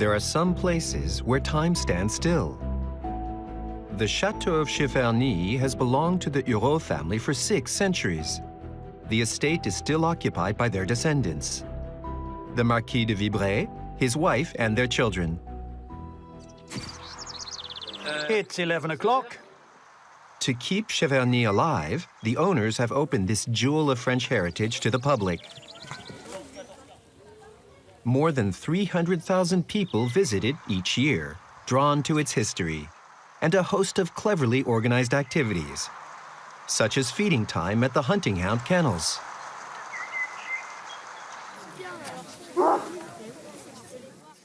there are some places where time stands still. The Château of Cheverny has belonged to the Hergé family for 6 centuries. The estate is still occupied by their descendants. The Marquis de Vibray, his wife, and their children. It's 11 o'clock. To keep Cheverny alive, the owners have opened this jewel of French heritage to the public. More than 300,000 people visit it each year, drawn to its history, and a host of cleverly organized activities, such as feeding time at the hunting hound kennels.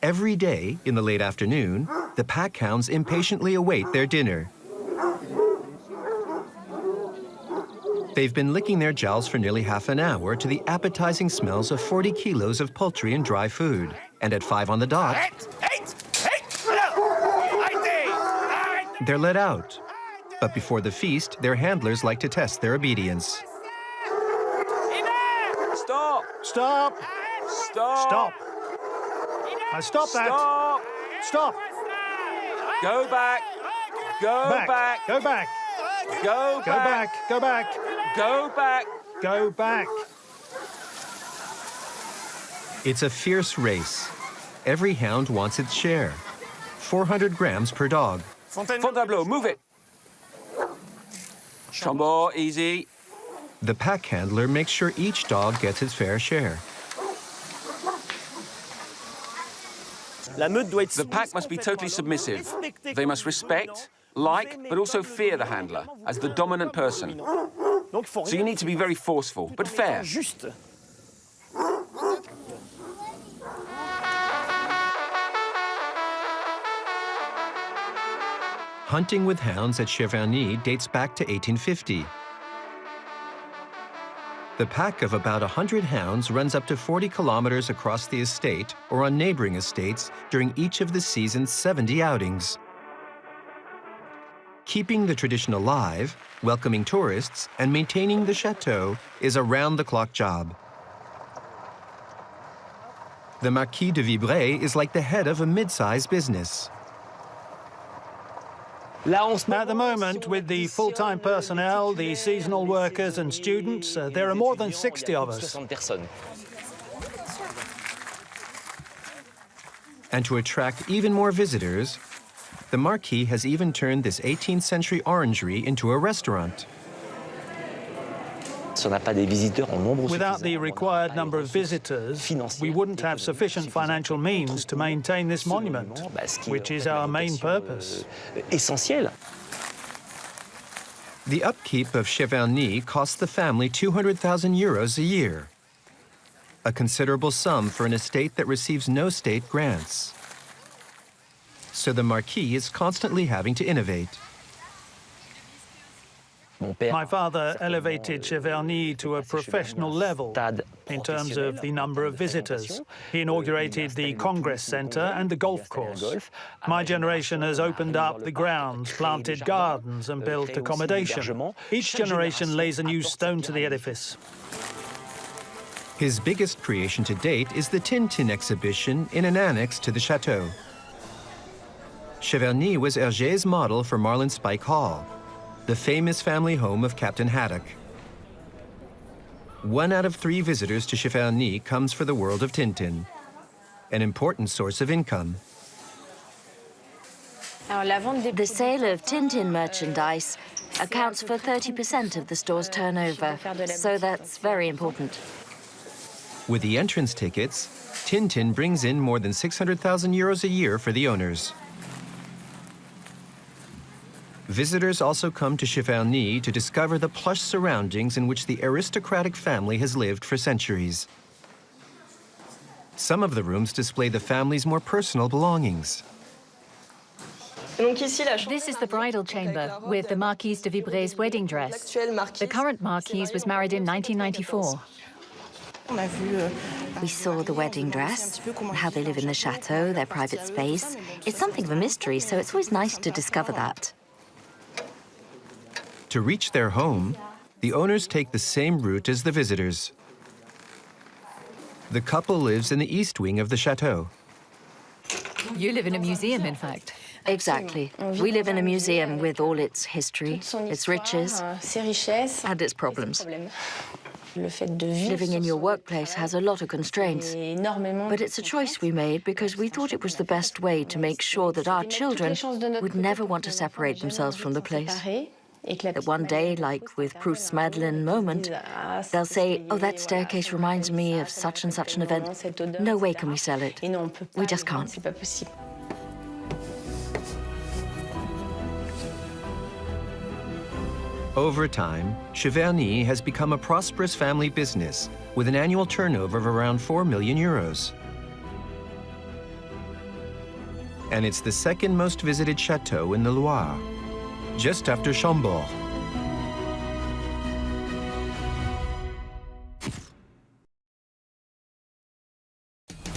Every day, in the late afternoon, the pack hounds impatiently await their dinner. They've been licking their jowls for nearly half an hour to the appetizing smells of 40 kilos of poultry and dry food. And at 5 on the dot, they're let out. But before the feast, their handlers like to test their obedience. Stop! Stop! Stop! Stop! Now stop that! Stop! Stop! Go back! Go back! Go back! Go back! Go back! Go back! Go back! It's a fierce race. Every hound wants its share. 400 grams per dog. Fontainebleau, move it! Chambord, easy. The pack handler makes sure each dog gets its fair share. The pack must be totally submissive. They must respect, like, but also fear the handler as the dominant person. So you need to be very forceful, but fair. Hunting with hounds at Cheverny dates back to 1850. The pack of about 100 hounds runs up to 40 kilometers across the estate or on neighboring estates during each of the season's 70 outings. Keeping the tradition alive, welcoming tourists, and maintaining the chateau is a round-the-clock job. The Marquis de Vibray is like the head of a mid-sized business. At the moment, with the full-time personnel, the seasonal workers and students, there are more than 60 of us. And to attract even more visitors, the Marquis has even turned this 18th century orangery into a restaurant. Without the required number of visitors, we wouldn't have sufficient financial means to maintain this monument, which is our main purpose. The upkeep of Cheverny costs the family 200,000 euros a year, a considerable sum for an estate that receives no state grants. So the Marquis is constantly having to innovate. My father elevated Cheverny to a professional level in terms of the number of visitors. He inaugurated the Congress Center and the golf course. My generation has opened up the grounds, planted gardens, and built accommodation. Each generation lays a new stone to the edifice. His biggest creation to date is the Tintin exhibition in an annex to the chateau. Cheverny was Hergé's model for Marlinspike Hall, the famous family home of Captain Haddock. 1 out of 3 visitors to Cheverny comes for the world of Tintin, an important source of income. The sale of Tintin merchandise accounts for 30% of the store's turnover, so that's very important. With the entrance tickets, Tintin brings in more than 600,000 euros a year for the owners. Visitors also come to Cheverny to discover the plush surroundings in which the aristocratic family has lived for centuries. Some of the rooms display the family's more personal belongings. This is the bridal chamber with the Marquise de Vibray's wedding dress. The current Marquise was married in 1994. We saw the wedding dress, how they live in the chateau, their private space. It's something of a mystery, so it's always nice to discover that. To reach their home, the owners take the same route as the visitors. The couple lives in the east wing of the chateau. You live in a museum, in fact. Exactly. We live in a museum with all its history, its riches, and its problems. Living in your workplace has a lot of constraints, but it's a choice we made because we thought it was the best way to make sure that our children would never want to separate themselves from the place. That one day, like with Proust's Madeleine moment, they'll say, oh, that staircase reminds me of such and such an event. No way can we sell it. We just can't. Over time, Cheverny has become a prosperous family business with an annual turnover of around 4 million euros. And it's the second most visited chateau in the Loire, just after Chambord.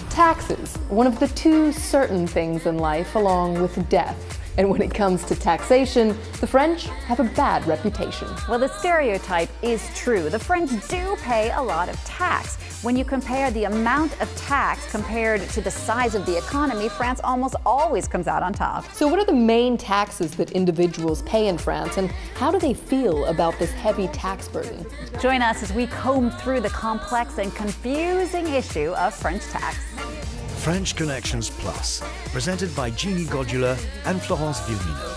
Taxes, one of the two certain things in life along with death. And when it comes to taxation, the French have a bad reputation. Well, the stereotype is true. The French do pay a lot of tax. When you compare the amount of tax compared to the size of the economy, France almost always comes out on top. So what are the main taxes that individuals pay in France, and how do they feel about this heavy tax burden? Join us as we comb through the complex and confusing issue of French tax. French Connections Plus, presented by Jeannie Godula and Florence Villeneuve.